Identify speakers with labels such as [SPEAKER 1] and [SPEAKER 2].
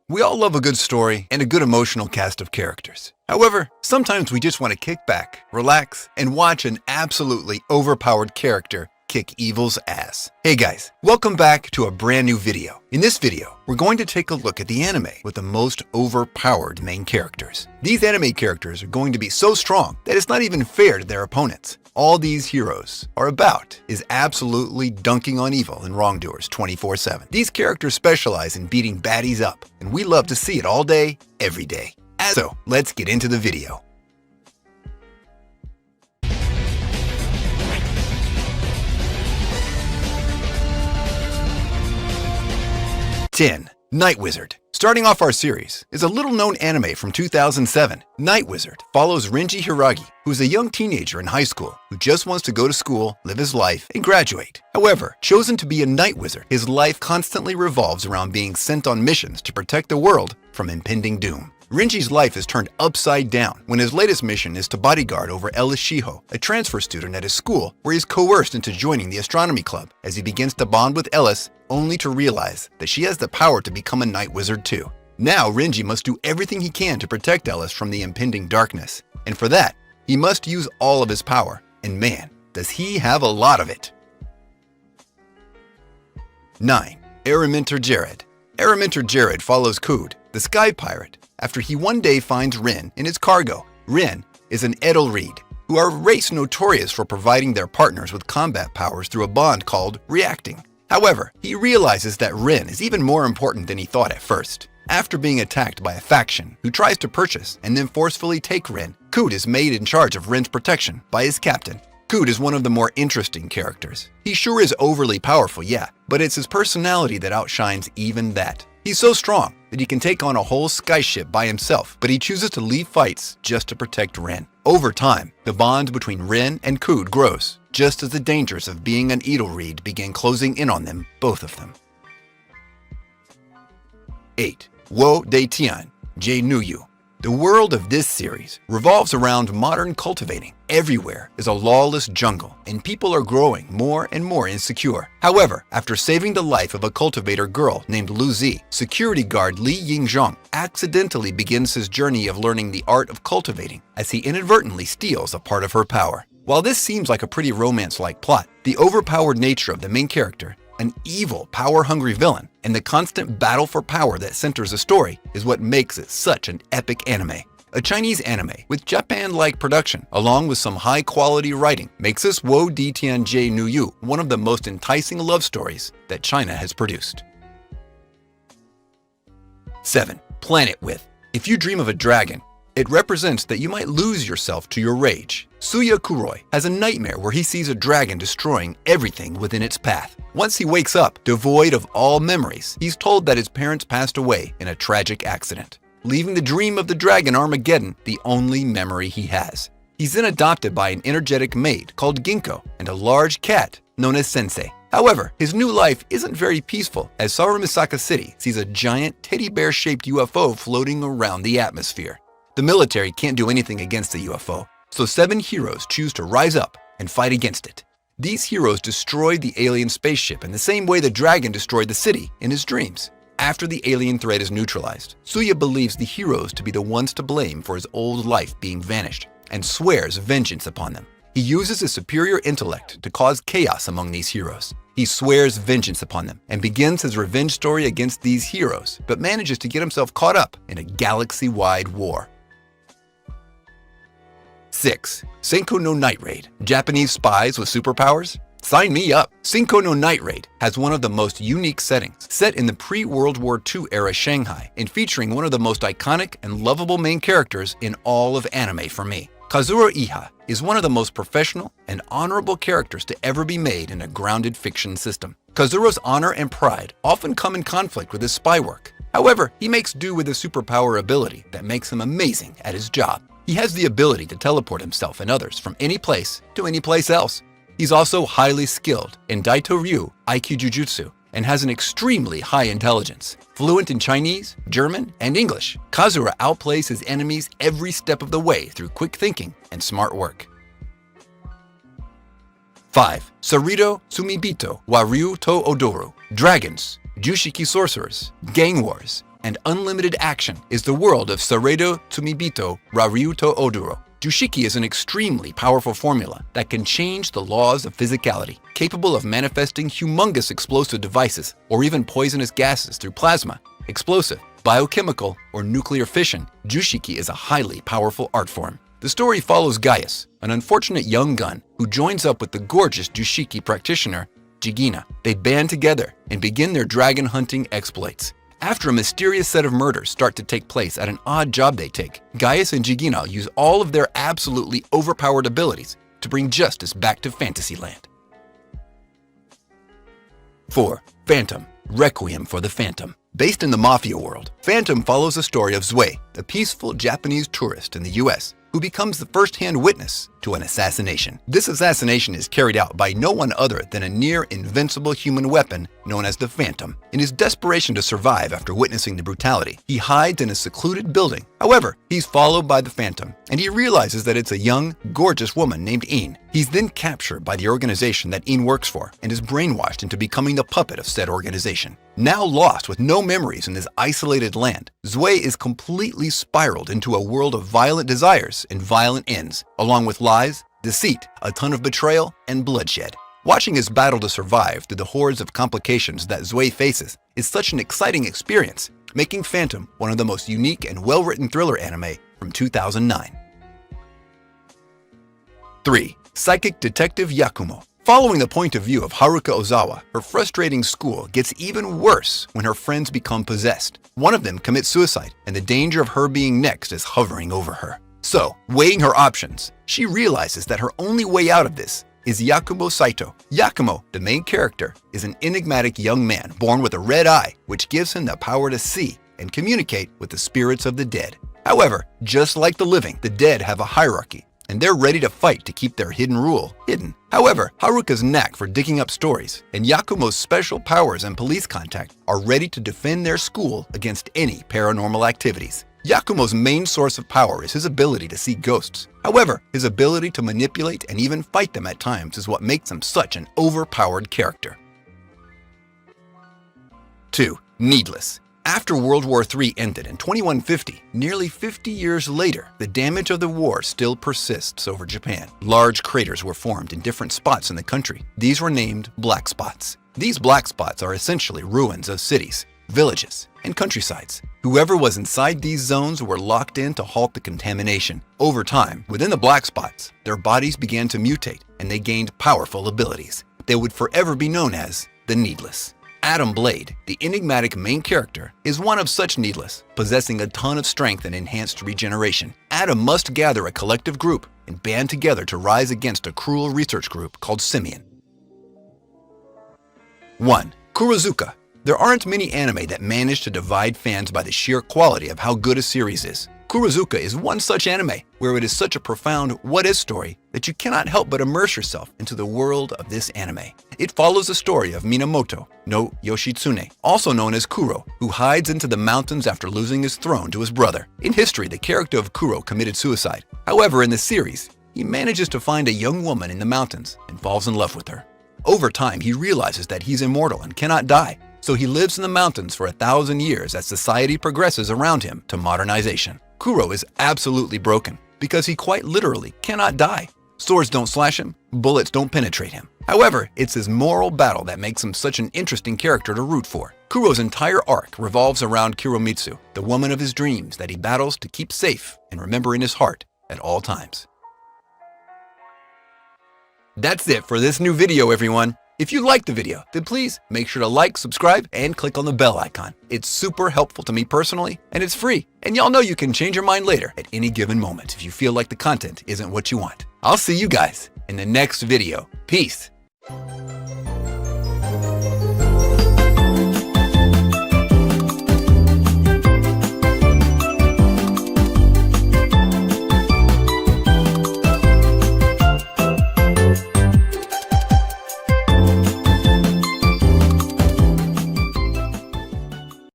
[SPEAKER 1] We all love a good story and a good emotional cast of characters. However, sometimes we just want to kick back, relax, and watch an absolutely overpowered character kick evil's ass. Hey guys, welcome back to a brand new video. In this video, we're going to take a look at the anime with the most overpowered main characters. These anime characters are going to be so strong that it's not even fair to their opponents. All these heroes are about is absolutely dunking on evil and wrongdoers 24/7. These characters specialize in beating baddies up, and we love to see it all day, every day. So, let's get into the video. 10. Night Wizard. Starting off our series is a little-known anime from 2007. Night Wizard follows Renji Hiragi, who's a young teenager in high school who just wants to go to school, live his life, and graduate. However, chosen to be a night wizard, his life constantly revolves around being sent on missions to protect the world from impending doom. Renji's life is turned upside down when his latest mission is to bodyguard over Ellis Shiho, a transfer student at his school where he's coerced into joining the astronomy club as he begins to bond with Ellis, only to realize that she has the power to become a night wizard too. Now Renji must do everything he can to protect Ellis from the impending darkness, and for that, he must use all of his power, and man, does he have a lot of it. 9. Araminter Jared. Araminter Jared follows Kud, the sky pirate, after he one day finds Rin in his cargo. Rin is an Edelried, who are a race notorious for providing their partners with combat powers through a bond called reacting. However, he realizes that Rin is even more important than he thought at first. After being attacked by a faction who tries to purchase and then forcefully take Rin, Kud is made in charge of Rin's protection by his captain. Kud is one of the more interesting characters. He sure is overly powerful, yeah, but it's his personality that outshines even that. He's so strong that he can take on a whole skyship by himself, but he chooses to leave fights just to protect Rin. Over time, the bond between Rin and Kud grows, just as the dangers of being an Edelried begin closing in on them, both of them. 8. Wo De Tian, Jie Nuyu. The world of this series revolves around modern cultivating. Everywhere is a lawless jungle, and people are growing more and more insecure. However, after saving the life of a cultivator girl named Lu Zi, security guard Li Yingzhong accidentally begins his journey of learning the art of cultivating as he inadvertently steals a part of her power. While this seems like a pretty romance-like plot, the overpowered nature of the main character, an evil, power-hungry villain, and the constant battle for power that centers the story is what makes it such an epic anime. A Chinese anime with Japan-like production, along with some high-quality writing, makes this Wo De Tian Jie Nuyu one of the most enticing love stories that China has produced. 7. Planet With. If you dream of a dragon, it represents that you might lose yourself to your rage. Suya Kuroi has a nightmare where he sees a dragon destroying everything within its path. Once he wakes up, devoid of all memories, he's told that his parents passed away in a tragic accident, leaving the dream of the dragon Armageddon the only memory he has. He's then adopted by an energetic maid called Ginkgo and a large cat known as Sensei. However, his new life isn't very peaceful as Sarumisaka City sees a giant teddy bear-shaped UFO floating around the atmosphere. The military can't do anything against the UFO, so 7 heroes choose to rise up and fight against it. These heroes destroy the alien spaceship in the same way the dragon destroyed the city in his dreams. After the alien threat is neutralized, Suya believes the heroes to be the ones to blame for his old life being vanished and swears vengeance upon them. He uses his superior intellect to cause chaos among these heroes. He swears vengeance upon them and begins his revenge story against these heroes, but manages to get himself caught up in a galaxy-wide war. 6. Senko no Night Raid. Japanese spies with superpowers? Sign me up! Senko no Night Raid has one of the most unique settings, set in the pre-World War II era Shanghai and featuring one of the most iconic and lovable main characters in all of anime for me. Kazuro Iha is one of the most professional and honorable characters to ever be made in a grounded fiction system. Kazuro's honor and pride often come in conflict with his spy work. However, he makes do with a superpower ability that makes him amazing at his job. He has the ability to teleport himself and others from any place to any place else. He's also highly skilled in Daito Ryu Aikido Jujutsu and has an extremely high intelligence. Fluent in Chinese, German, and English, Kazura outplays his enemies every step of the way through quick thinking and smart work. 5. Sarito Sumibito wa Ryu to Odoru. Dragons, Jushiki sorcerers, gang wars, and unlimited action is the world of Saredo Tsumibito Raryuto Oduro. Jushiki is an extremely powerful formula that can change the laws of physicality, capable of manifesting humongous explosive devices or even poisonous gases through plasma, explosive, biochemical, or nuclear fission. Jushiki is a highly powerful art form. The story follows Gaius, an unfortunate young gun who joins up with the gorgeous Jushiki practitioner, Jigina. They band together and begin their dragon hunting exploits. After a mysterious set of murders start to take place at an odd job they take, Gaius and Jigina use all of their absolutely overpowered abilities to bring justice back to Fantasyland. 4. Phantom, Requiem for the Phantom. Based in the mafia world, Phantom follows the story of Zue, a peaceful Japanese tourist in the US who becomes the first-hand witness to an assassination. This assassination is carried out by no one other than a near-invincible human weapon known as the Phantom. In his desperation to survive after witnessing the brutality, he hides in a secluded building. However, he's followed by the Phantom, and he realizes that it's a young, gorgeous woman named Een. He's then captured by the organization that Een works for and is brainwashed into becoming the puppet of said organization. Now lost with no memories in this isolated land, Zue is completely spiraled into a world of violent desires and violent ends, along with lies, deceit, a ton of betrayal, and bloodshed. Watching his battle to survive through the hordes of complications that Zue faces is such an exciting experience, making Phantom one of the most unique and well-written thriller anime from 2009. 3. Psychic Detective Yakumo. Following the point of view of Haruka Ozawa, her frustrating school gets even worse when her friends become possessed. One of them commits suicide, and the danger of her being next is hovering over her. So, weighing her options, she realizes that her only way out of this is Yakumo Saito. Yakumo, the main character, is an enigmatic young man born with a red eye, which gives him the power to see and communicate with the spirits of the dead. However, just like the living, the dead have a hierarchy, and they're ready to fight to keep their hidden rule hidden. However, Haruka's knack for digging up stories and Yakumo's special powers and police contact are ready to defend their school against any paranormal activities. Yakumo's main source of power is his ability to see ghosts. However, his ability to manipulate and even fight them at times is what makes him such an overpowered character. 2. Needless. After World War III ended in 2150, nearly 50 years later, the damage of the war still persists over Japan. Large craters were formed in different spots in the country. These were named black spots. These black spots are essentially ruins of cities, villages, and countrysides. Whoever was inside these zones were locked in to halt the contamination. Over time, within the black spots, their bodies began to mutate and they gained powerful abilities. They would forever be known as the Needless. Adam Blade, the enigmatic main character, is one of such Needless, possessing a ton of strength and enhanced regeneration. Adam must gather a collective group and band together to rise against a cruel research group called Simian. 1. Kurozuka. There aren't many anime that manage to divide fans by the sheer quality of how good a series is. Kurozuka is one such anime where it is such a profound what-if story that you cannot help but immerse yourself into the world of this anime. It follows the story of Minamoto no Yoshitsune, also known as Kuro, who hides into the mountains after losing his throne to his brother. In history, the character of Kuro committed suicide. However, in the series, he manages to find a young woman in the mountains and falls in love with her. Over time, he realizes that he's immortal and cannot die, so he lives in the mountains for 1,000 years as society progresses around him to modernization. Kuro is absolutely broken because he quite literally cannot die. Swords don't slash him, bullets don't penetrate him. However, it's his moral battle that makes him such an interesting character to root for. Kuro's entire arc revolves around Kiromitsu, the woman of his dreams that he battles to keep safe and remember in his heart at all times. That's it for this new video, everyone. If you liked the video, then please make sure to like, subscribe, and click on the bell icon. It's super helpful to me personally, and it's free. And y'all know you can change your mind later at any given moment if you feel like the content isn't what you want. I'll see you guys in the next video. Peace.